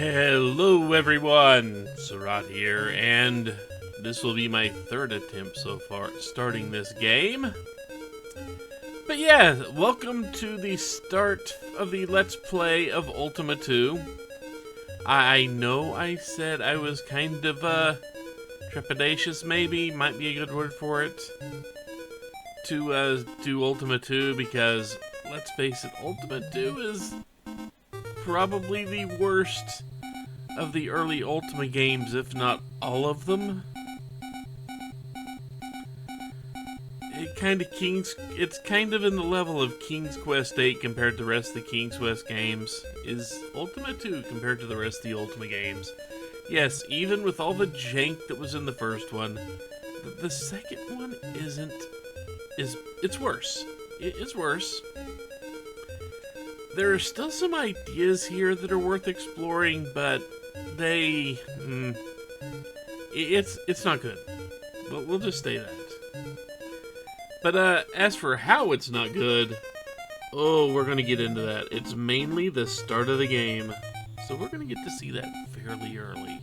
Hello everyone, Surat here, and this will be my third attempt so far at starting this game. But yeah, welcome to the start of the Let's Play of Ultima 2. I know I said I was kind of, trepidatious maybe, might be a good word for it, to, do Ultima 2, because, let's face it, Ultima 2 is probably the worst of the early Ultima games, if not all of them. It's kind of in the level of King's Quest 8 compared to the rest of the King's Quest games, is Ultima 2 compared to the rest of the Ultima games. Yes, even with all the jank that was in the first one, the second one it's worse. It's worse. There are still some ideas here that are worth exploring, but it's not good. We'll just say that. But as for how it's not good, we're gonna get into that. It's mainly the start of the game, so we're gonna get to see that fairly early.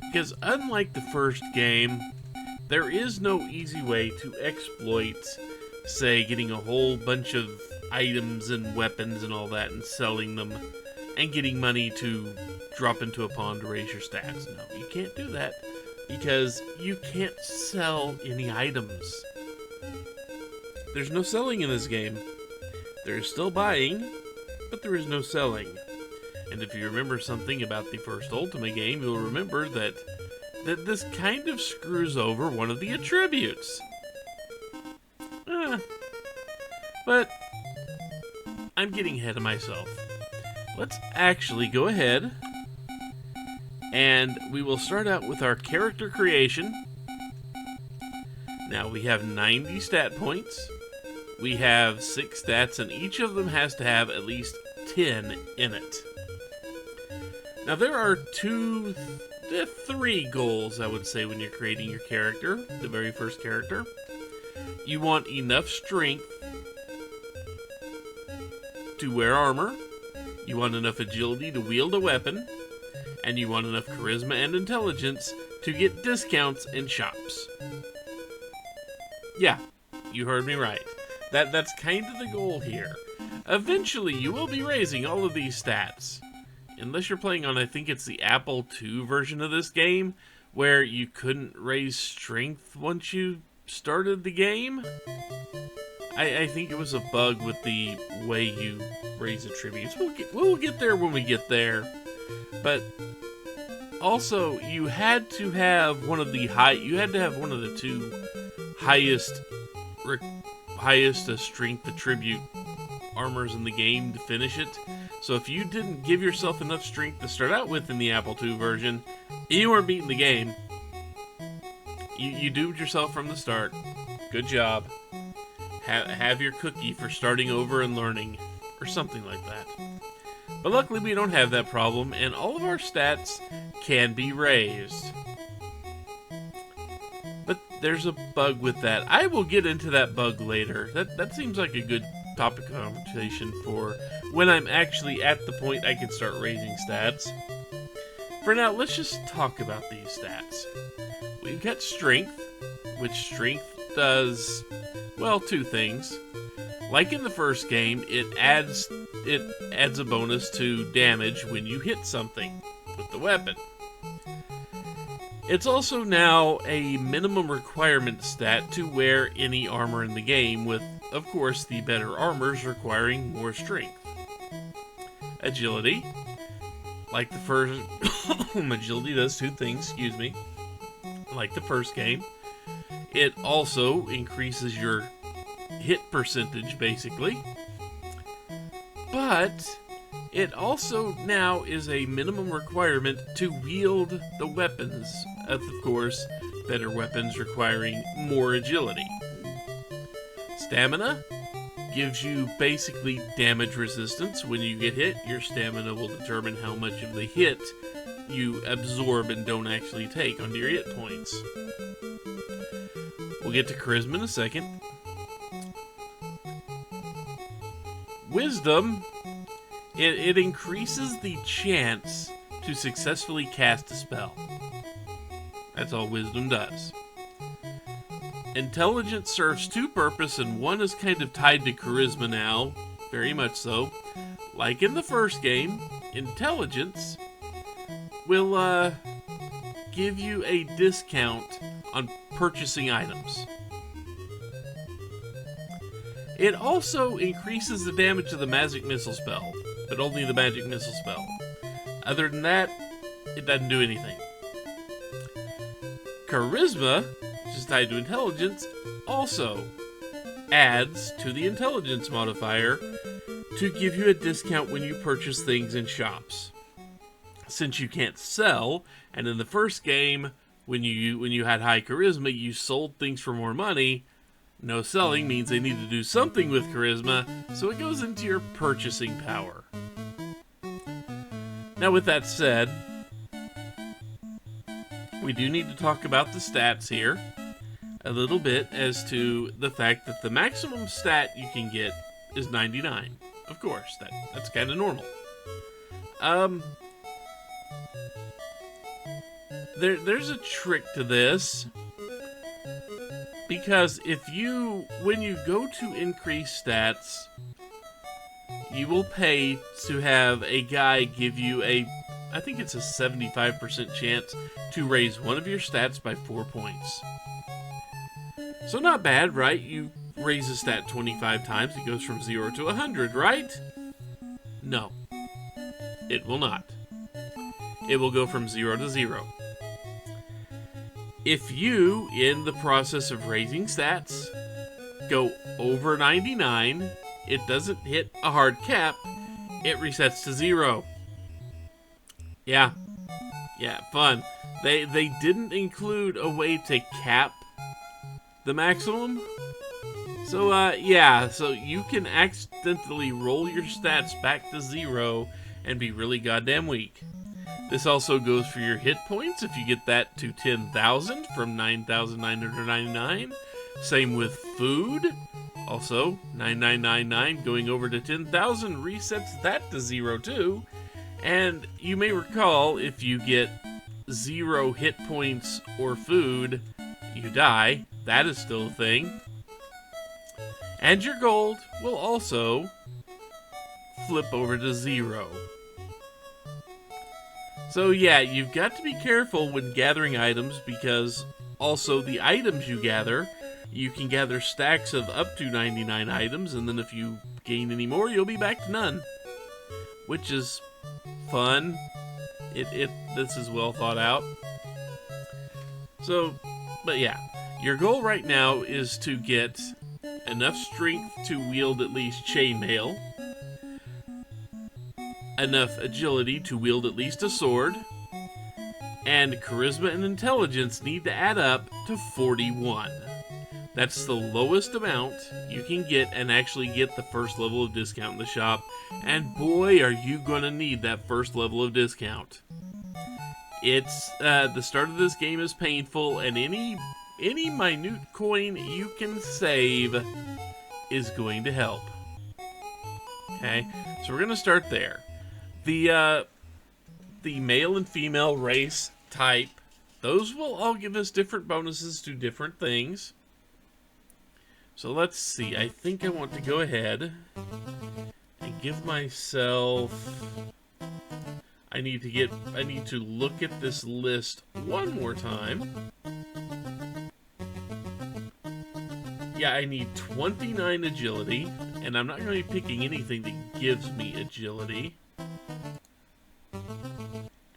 Because unlike the first game, there is no easy way to exploit, say, getting a whole bunch of items and weapons and all that and selling them and getting money to drop into a pond to raise your stats. No, you can't do that because you can't sell any items. There's no selling in this game. There is still buying, but there is no selling. And if you remember something about the first Ultima game, you'll remember that this kind of screws over one of the attributes. But I'm getting ahead of myself. Let's actually go ahead and we will start out with our character creation. Now we have 90 stat points. We have 6 stats and each of them has to have at least 10 in it. Now there are 3 goals, I would say, when you're creating your character, the very first character. You want enough strength to wear armor, you want enough agility to wield a weapon, and you want enough charisma and intelligence to get discounts in shops. Yeah, you heard me right. That's kind of the goal here. Eventually, you will be raising all of these stats. Unless you're playing on, I think it's the Apple II version of this game, where you couldn't raise strength once you started the game. I think it was a bug with the way you raise attributes. We'll get there when we get there. But also, you had to have one of the 2 highest strength attribute armors in the game to finish it. So if you didn't give yourself enough strength to start out with in the Apple II version, you weren't beating the game. You doomed yourself from the start. Good job. Have your cookie for starting over and learning, or something like that. But luckily we don't have that problem, and all of our stats can be raised. But there's a bug with that. I will get into that bug later. That seems like a good topic of conversation for when I'm actually at the point I can start raising stats. For now, let's just talk about these stats. We've got strength, which strength does, well, 2 things. Like in the first game, it adds a bonus to damage when you hit something with the weapon. It's also now a minimum requirement stat to wear any armor in the game, with, of course, the better armors requiring more strength. Agility. Like the first... agility does 2 things, excuse me. Like the first game. It also increases your hit percentage, basically. But it also now is a minimum requirement to wield the weapons. Of course, better weapons requiring more agility. Stamina gives you basically damage resistance. When you get hit, your stamina will determine how much of the hit you absorb and don't actually take onto your hit points. We'll get to charisma in a second. Wisdom It increases the chance to successfully cast a spell. That's all wisdom does. Intelligence serves two purposes, and one is kind of tied to charisma now, very much so. Like in the first game, intelligence will give you a discount on purchasing items. It also increases the damage of the magic missile spell, but only the magic missile spell. Other than that, it doesn't do anything. Charisma, which is tied to intelligence, also adds to the intelligence modifier to give you a discount when you purchase things in shops. Since you can't sell, and in the first game, when you had high charisma, you sold things for more money. No selling means they need to do something with charisma, so it goes into your purchasing power. Now, with that said, we do need to talk about the stats here a little bit as to the fact that the maximum stat you can get is 99. Of course, that's kind of normal. There's a trick to this, because when you go to increase stats, you will pay to have a guy give you I think it's a 75% chance to raise one of your stats by 4 points. So not bad, right? You raise a stat 25 times, it goes from 0 to 100, right? No. It will not. It will go from 0 to 0. If you, in the process of raising stats, go over 99, it doesn't hit a hard cap, it resets to 0. Yeah, fun. They didn't include a way to cap the maximum. So, so you can accidentally roll your stats back to 0 and be really goddamn weak. This also goes for your hit points if you get that to 10,000 from 9,999. Same with food. Also, 9,999 going over to 10,000 resets that to 0 too. And you may recall, if you get 0 hit points or food, you die. That is still a thing. And your gold will also flip over to 0. So yeah, you've got to be careful when gathering items, because also the items you gather, you can gather stacks of up to 99 items, and then if you gain any more, you'll be back to none. Which is fun. This is well thought out. So, but yeah, your goal right now is to get enough strength to wield at least chainmail, enough agility to wield at least a sword, and charisma and intelligence need to add up to 41. That's the lowest amount you can get and actually get the first level of discount in the shop, and boy, are you gonna need that first level of discount. It's the start of this game is painful, and any minute coin you can save is going to help. Okay, so we're gonna start there. The male and female race type, those will all give us different bonuses to different things. So let's see, I think I want to go ahead and give myself... I need to look at this list one more time. Yeah, I need 29 agility, and I'm not going to be picking anything that gives me agility.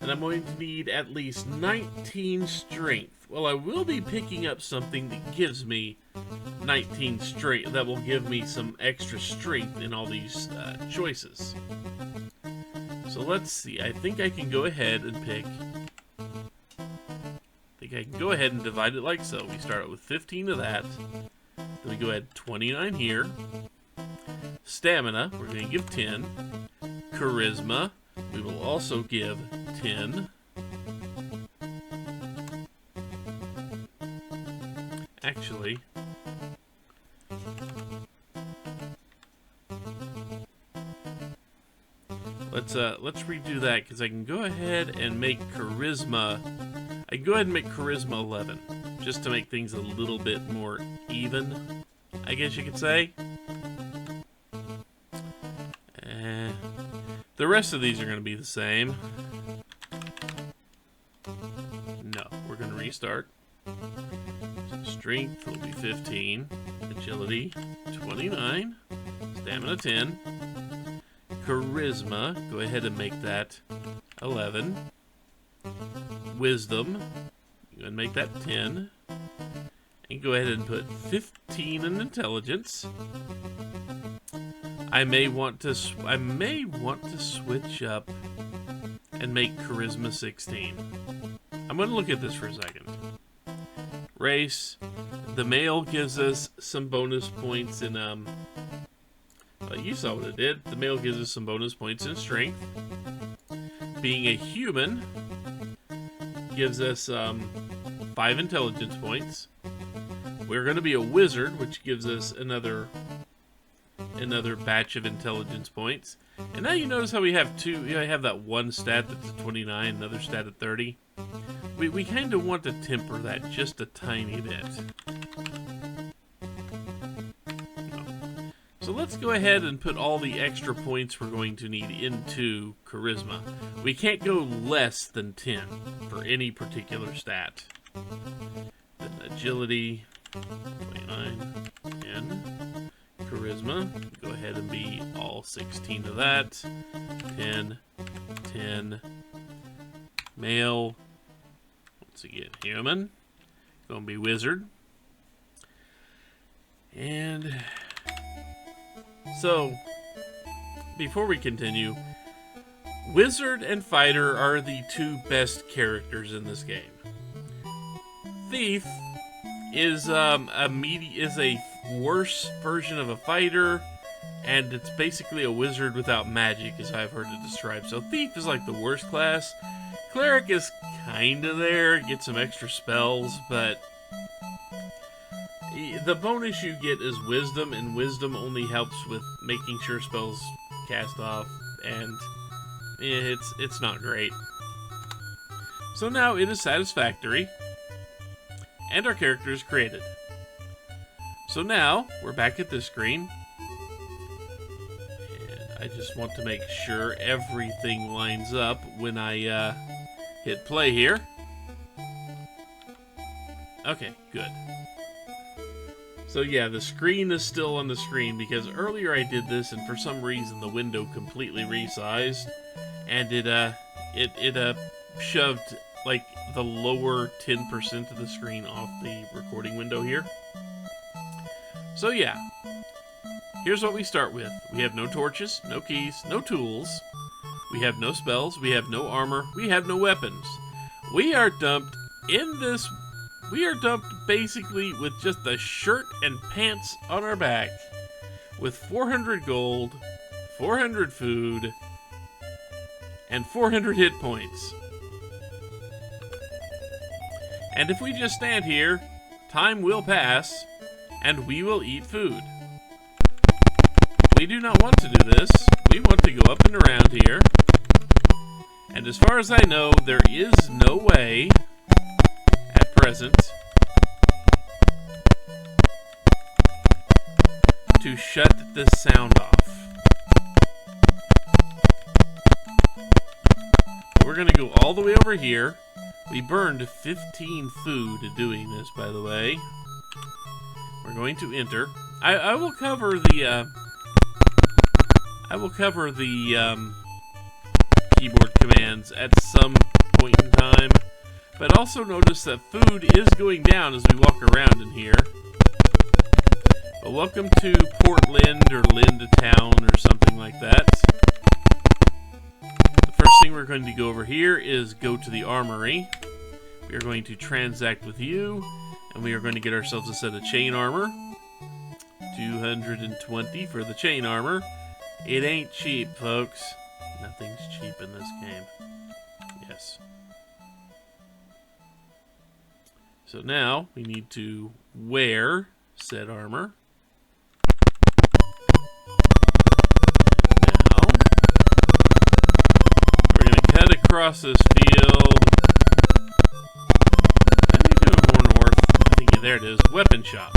And I'm going to need at least 19 strength. Well, I will be picking up something that gives me 19 strength. That will give me some extra strength in all these choices. So let's see. I think I can go ahead and pick... I can go ahead and divide it like so. We start with 15 of that. Then we go ahead 29 here. Stamina, we're going to give 10. Charisma, we will also give 10. Actually, Let's redo that because I can go ahead and make charisma. I can go ahead and make charisma 11 just to make things a little bit more even, I guess you could say. The rest of these are going to be the same. No, we're going to restart. So strength will be 15, agility 29, stamina 10. Charisma, go ahead and make that 11. Wisdom, go ahead and make that 10. And go ahead and put 15 in intelligence. I may want to switch up and make charisma 16. I'm going to look at this for a second. Race, the male gives us some bonus points in you saw what it did. The male gives us some bonus points in strength. Being a human gives us 5 intelligence points. We're going to be a wizard, which gives us another batch of intelligence points. And now you notice how we have two. I have that one stat that's at 29, another stat at 30. We kind of want to temper that just a tiny bit. So let's go ahead and put all the extra points we're going to need into charisma. We can't go less than 10 for any particular stat. Then agility, 29, 10. Charisma, go ahead and be all 16 of that. 10, 10. Male, once again, human. Gonna be wizard. And so, before we continue, wizard and fighter are the two best characters in this game. Thief is a worse version of a fighter, and it's basically a wizard without magic, as I've heard it described. So Thief is like the worst class. Cleric is kinda there, get some extra spells, but the bonus you get is Wisdom, and Wisdom only helps with making sure spells cast off, and it's not great. So now it is satisfactory, and our character is created. So now, we're back at this screen, and I just want to make sure everything lines up when I hit play here. Okay, good. So yeah, the screen is still on the screen because earlier I did this and for some reason the window completely resized, and it shoved like the lower 10% of the screen off the recording window here. So yeah, here's what we start with. We have no torches, no keys, no tools. We have no spells, we have no armor, we have no weapons. We are dumped basically with just a shirt and pants on our back, with 400 gold, 400 food, and 400 hit points. And if we just stand here, time will pass, and we will eat food. We do not want to do this. We want to go up and around here. And as far as I know, there is no way, at present, to shut this sound off. We're going to go all the way over here. We burned 15 food doing this, by the way. We're going to enter. I will cover the keyboard commands at some point in time, but also notice that food is going down as we walk around in here. But welcome to Portland or Lind Town or something like that. The first thing we're going to go over here is go to the armory. We are going to transact with you, and we are going to get ourselves a set of chain armor. 220 for the chain armor. It ain't cheap, folks. Nothing's cheap in this game. Yes. So now we need to wear said armor. Now across this field. I think it was more north. I think, yeah, there it is. Weapon shop.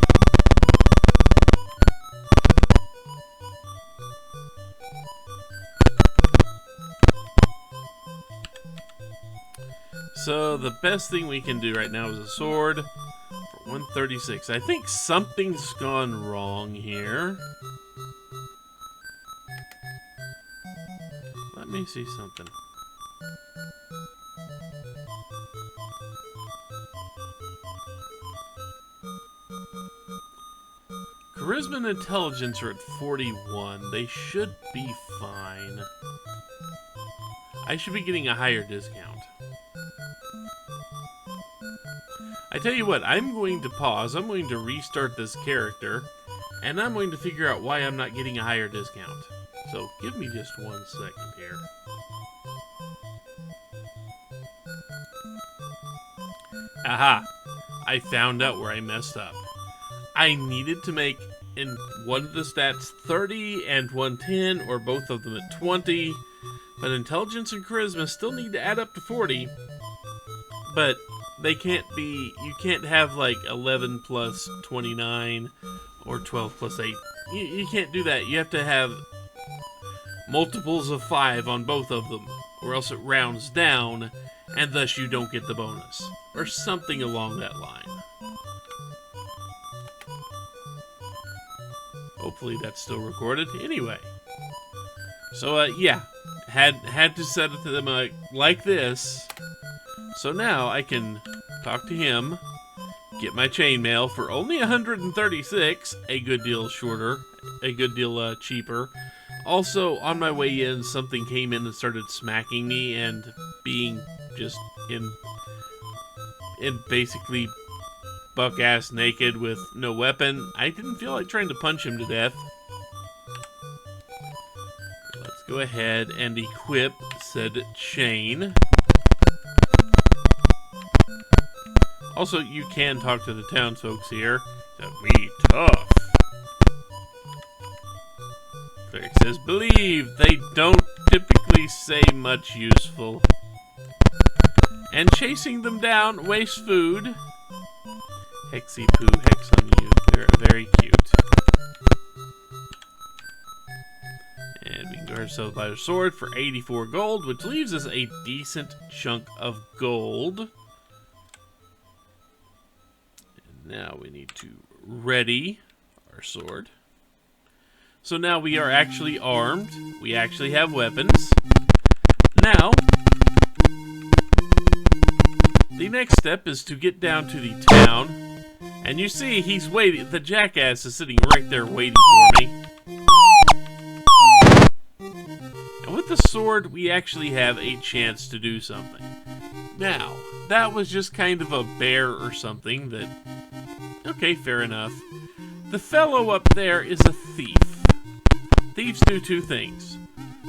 So the best thing we can do right now is a sword for 136. I think something's gone wrong here. Let me see something. Charisma and intelligence are at 41. They should be fine. I should be getting a higher discount. I tell you what, I'm going to pause. I'm going to restart this character, and I'm going to figure out why I'm not getting a higher discount. So give me just 1 second here. Aha! I found out where I messed up. I needed to make in one of the stats 30 and 110, or both of them at 20, but intelligence and charisma still need to add up to 40, but they can't be, you can't have like 11 plus 29 or 12 plus 8. You can't do that. You have to have multiples of 5 on both of them, or else it rounds down, and thus you don't get the bonus, or something along that line. Hopefully that's still recorded. Anyway, so yeah, had to set it to them like this. So now I can talk to him, get my chainmail for only 136, a good deal shorter, a good deal cheaper. Also, on my way in, something came in and started smacking me and being just in basically buck-ass naked with no weapon. I didn't feel like trying to punch him to death. Let's go ahead and equip said chain. Also, you can talk to the townsfolk here. So, be tough. Cleric says, believe. They don't typically say much useful. And chasing them down wastes food. Hexy poo, hex on you. They're very cute. And we can go ourselves by our sword for 84 gold, which leaves us a decent chunk of gold. And now we need to ready our sword. So now we are actually armed. We actually have weapons. Now, the next step is to get down to the town. And you see, he's waiting. The jackass is sitting right there waiting for me. And with the sword, we actually have a chance to do something. Now, that was just kind of a bear or something that... Okay, fair enough. The fellow up there is a thief. Thieves do two things.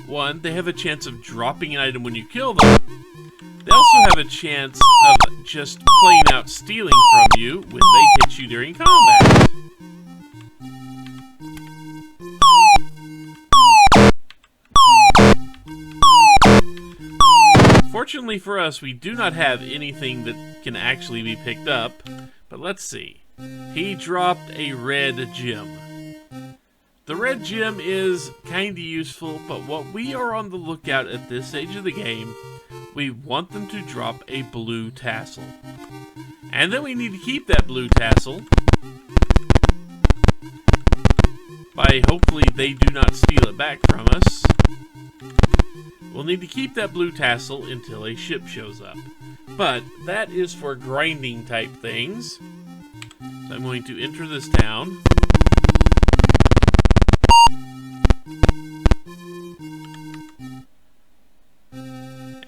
One, they have a chance of dropping an item when you kill them. They also have a chance of just plain out stealing from you when they hit you during combat. Fortunately for us, we do not have anything that can actually be picked up. But let's see. He dropped a red gem. The red gem is kinda useful, but what we are on the lookout at this stage of the game, we want them to drop a blue tassel. And then we need to keep that blue tassel by hopefully they do not steal it back from us. We'll need to keep that blue tassel until a ship shows up. But that is for grinding type things. So I'm going to enter this town.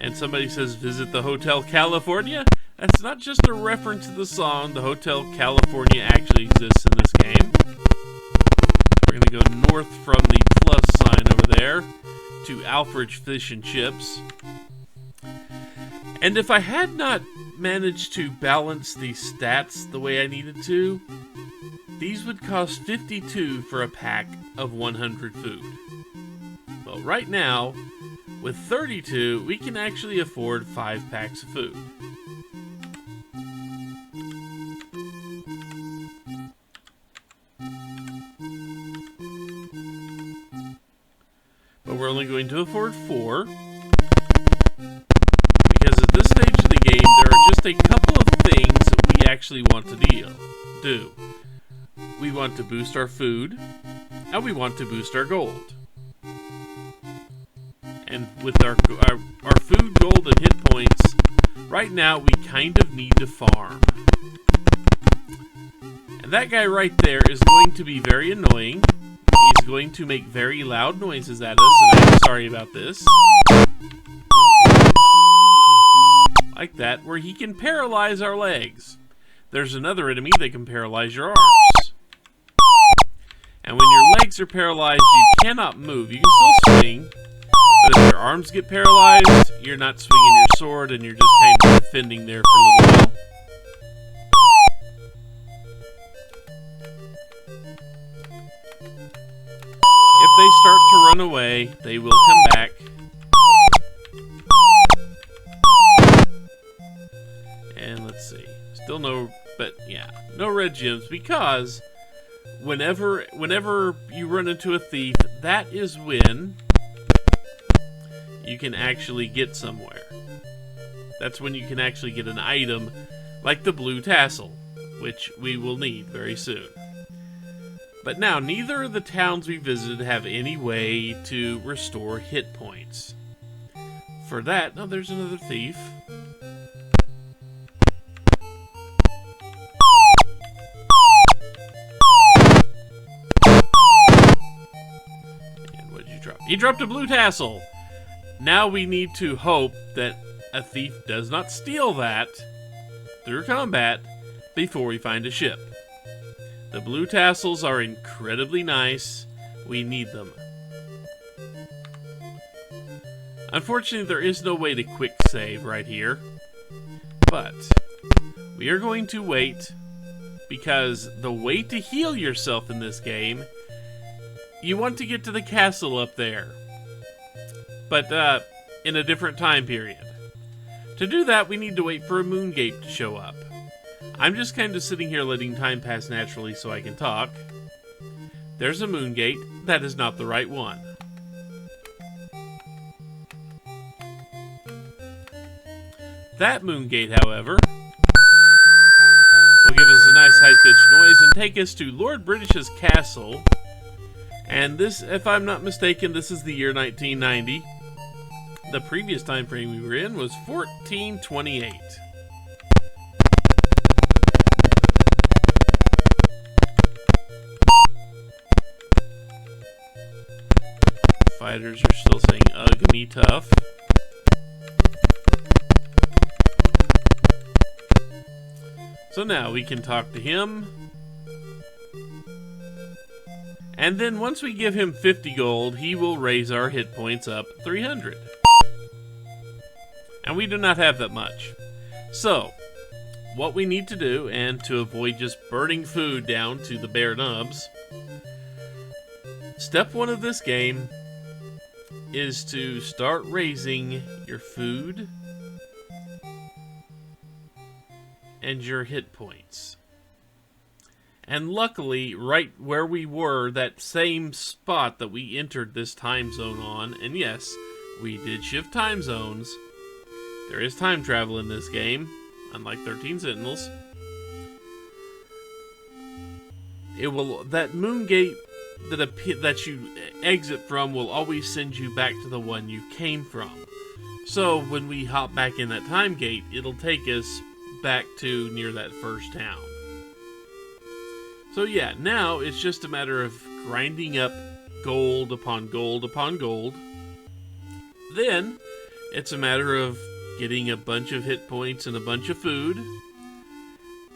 And somebody says, visit the Hotel California? That's not just a reference to the song. The Hotel California actually exists in this game. We're going to go north from the plus sign over there to Alfred's Fish and Chips. And if I had not managed to balance the stats the way I needed to, these would cost 52 for a pack of 100 food. Well, right now, with 32, we can actually afford 5 packs of food. But we're only going to afford 4. Because at this stage of the game, there are just a couple of things that we actually want to do. We want to boost our food, and we want to boost our gold. And with our food, gold, and hit points, right now we kind of need to farm. And that guy right there is going to be very annoying. He's going to make very loud noises at us, and I'm sorry about this. Like that, where he can paralyze our legs. There's another enemy that can paralyze your arms. And when your legs are paralyzed, you cannot move. You can still swing, but if your arms get paralyzed, you're not swinging your sword, and you're just kind of defending there for a little while. If they start to run away, they will come back. And let's see. Still no, but yeah, no red gems, because whenever you run into a thief, that is when you can actually get somewhere. That's when you can actually get an item like the blue tassel, which we will need very soon. But now, neither of the towns we visited have any way to restore hit points. For that, oh, there's another thief. And what did you drop? He dropped a blue tassel! Now we need to hope that a thief does not steal that through combat before we find a ship. The blue tassels are incredibly nice. We need them. Unfortunately, there is no way to quick save right here. But we are going to wait, because the way to heal yourself in this game, you want to get to the castle up there. But in a different time period. To do that, we need to wait for a moon gate to show up. I'm just kind of sitting here letting time pass naturally so I can talk. There's a moon gate. That is not the right one. That moon gate, however, will give us a nice high-pitched noise and take us to Lord British's castle. And this, if I'm not mistaken, this is the year 1990. The previous time frame we were in was 1428. Fighters are still saying, ugh, me tough. So now we can talk to him. And then once we give him 50 gold, he will raise our hit points up 300. And we do not have that much. So, what we need to do, and to avoid just burning food down to the bare nubs, step 1 of this game is to start raising your food and your hit points. And luckily, right where we were, that same spot that we entered this time zone on, and yes, we did shift time zones. There is time travel in this game, unlike 13 Sentinels. It will, that moon gate that you exit from will always send you back to the one you came from. So when we hop back in that time gate, it'll take us back to near that first town. So yeah, now it's just a matter of grinding up gold upon gold upon gold. Then it's a matter of getting a bunch of hit points and a bunch of food.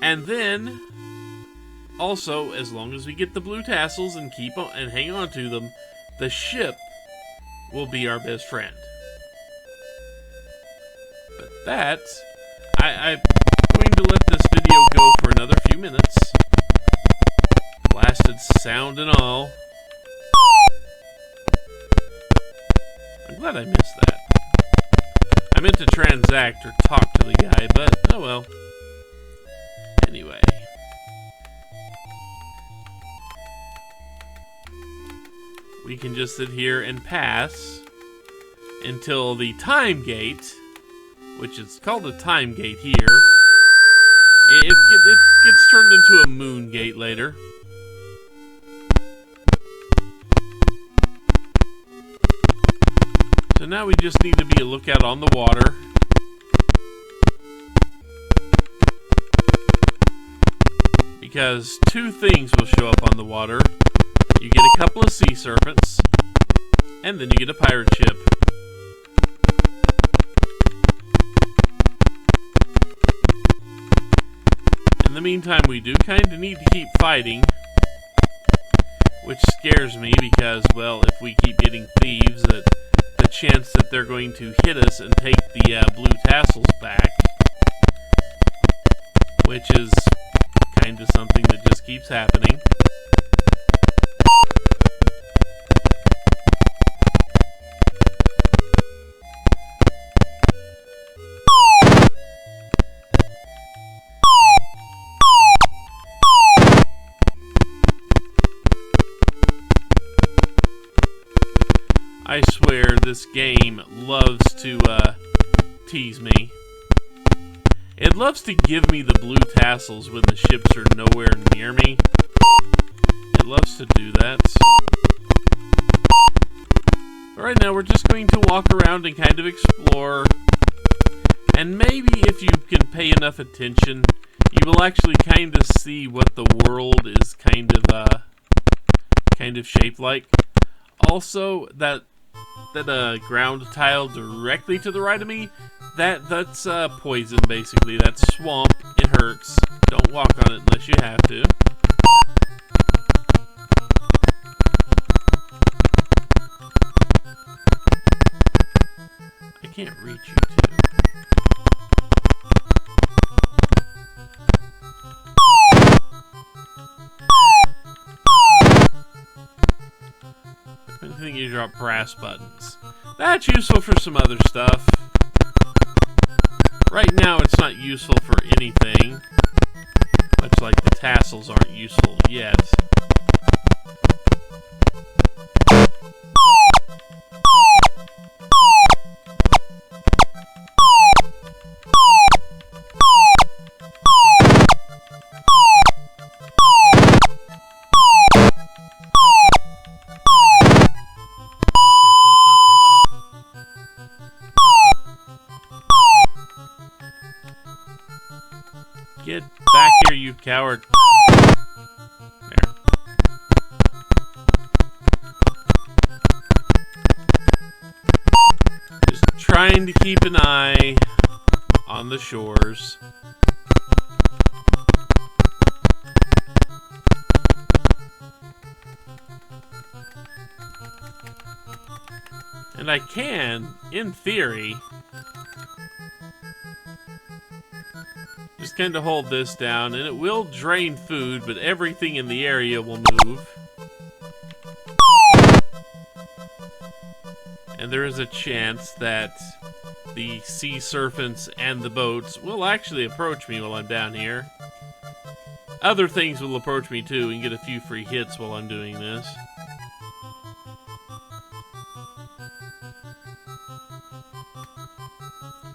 And then also, as long as we get the blue tassels and keep on and hang on to them, the ship will be our best friend. But that, I'm going to let this video go for another few minutes. Blasted sound and all. I'm glad I missed that. I meant to transact or talk to the guy, but oh well. Anyway. We can just sit here and pass until the time gate, which is called a time gate here, it gets turned into a moon gate later. So now we just need to be a lookout on the water. Because two things will show up on the water. You get a couple of sea serpents, and then you get a pirate ship. In the meantime, we do kind of need to keep fighting, which scares me because, well, if we keep getting thieves, the chance that they're going to hit us and take the blue tassels back, which is kind of something that just keeps happening. I swear this game loves to tease me. It loves to give me the blue tassels when the ships are nowhere near me. It loves to do that. But right now we're just going to walk around and kind of explore. And maybe if you can pay enough attention, you will actually kind of see what the world is kind of shaped like. Also, that ground tile directly to the right of me, that's poison, basically. That's swamp. It hurts. Don't walk on it unless you have to. I can't reach you two. I think you drop brass buttons. That's useful for some other stuff. Right now it's not useful for anything. Much like the tassels aren't useful yet. Get back here, you coward. There. Just trying to keep an eye on the shores. And I can, in theory, just kind of hold this down, and it will drain food, but everything in the area will move. And there is a chance that the sea serpents and the boats will actually approach me while I'm down here. Other things will approach me too and get a few free hits while I'm doing this.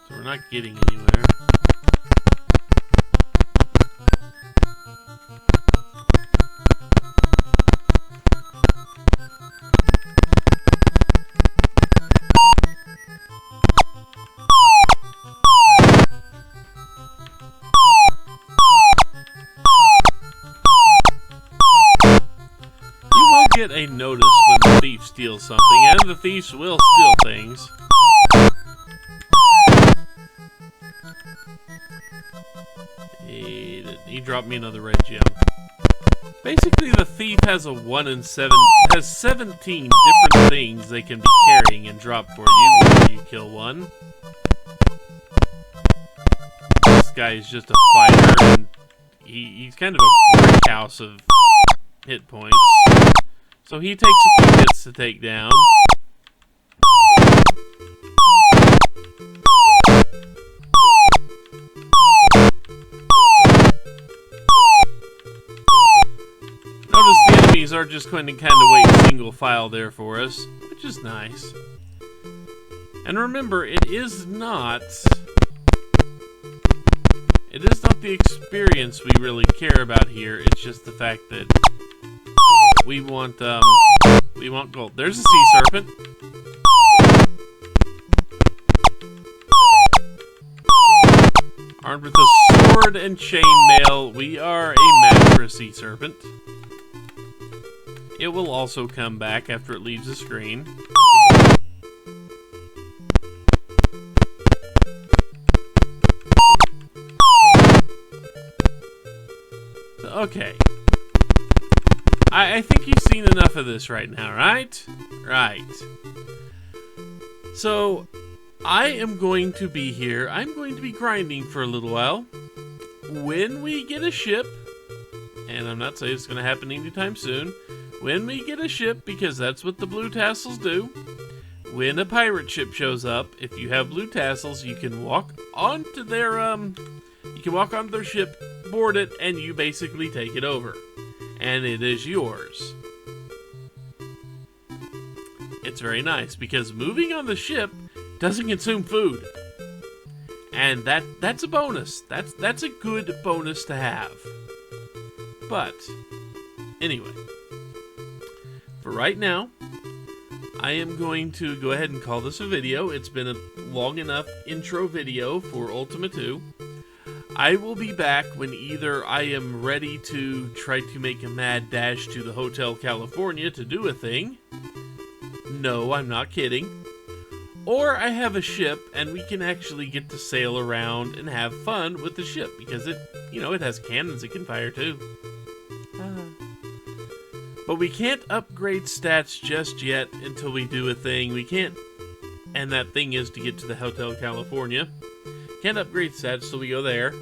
So we're not getting anywhere. Get a notice when the thief steals something, and the thieves will steal things. He dropped me another red gem. Basically, the thief has a 1 in 7, has 17 different things they can be carrying and drop for you when you kill one. This guy is just a fighter, and he's kind of a brick house of hit points. So he takes a few hits to take down. Notice the enemies are just going to kind of wait single file there for us, which is nice. And remember, it is not the experience we really care about here. It's just the fact that we want gold. There's a sea serpent. Armed with a sword and chainmail, we are a match for a sea serpent. It will also come back after it leaves the screen. So, okay. I think you've seen enough of this right now, right? Right. So, I am going to be here. I'm going to be grinding for a little while. When we get a ship, and I'm not saying it's going to happen anytime soon, when we get a ship, because that's what the blue tassels do, when a pirate ship shows up, if you have blue tassels, you can walk onto their ship, board it, and you basically take it over. And it is yours. It's very nice, because moving on the ship doesn't consume food. And that's a bonus. That's a good bonus to have. But, anyway. For right now, I am going to go ahead and call this a video. It's been a long enough intro video for Ultima 2. I will be back when either I am ready to try to make a mad dash to the Hotel California to do a thing. No, I'm not kidding. Or I have a ship and we can actually get to sail around and have fun with the ship because it has cannons it can fire too. But we can't upgrade stats just yet until we do a thing. We can't, and that thing is to get to the Hotel California. Can't upgrade stats, so we go there.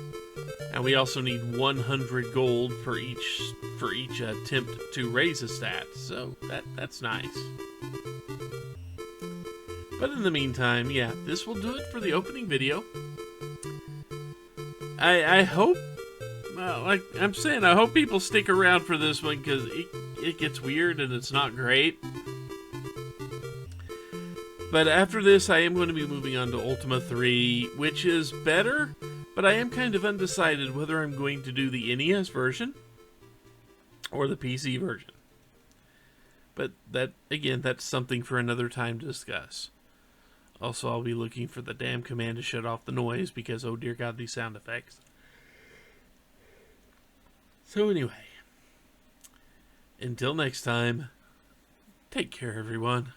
And we also need 100 gold for each attempt to raise a stat. So that's nice. But in the meantime, yeah, this will do it for the opening video. I hope, like I'm saying, I hope people stick around for this one because it gets weird and it's not great. But after this, I am going to be moving on to Ultima 3, which is better, but I am kind of undecided whether I'm going to do the NES version or the PC version. But that, again, that's something for another time to discuss. Also, I'll be looking for the damn command to shut off the noise because, oh dear God, these sound effects. So anyway, until next time, take care everyone.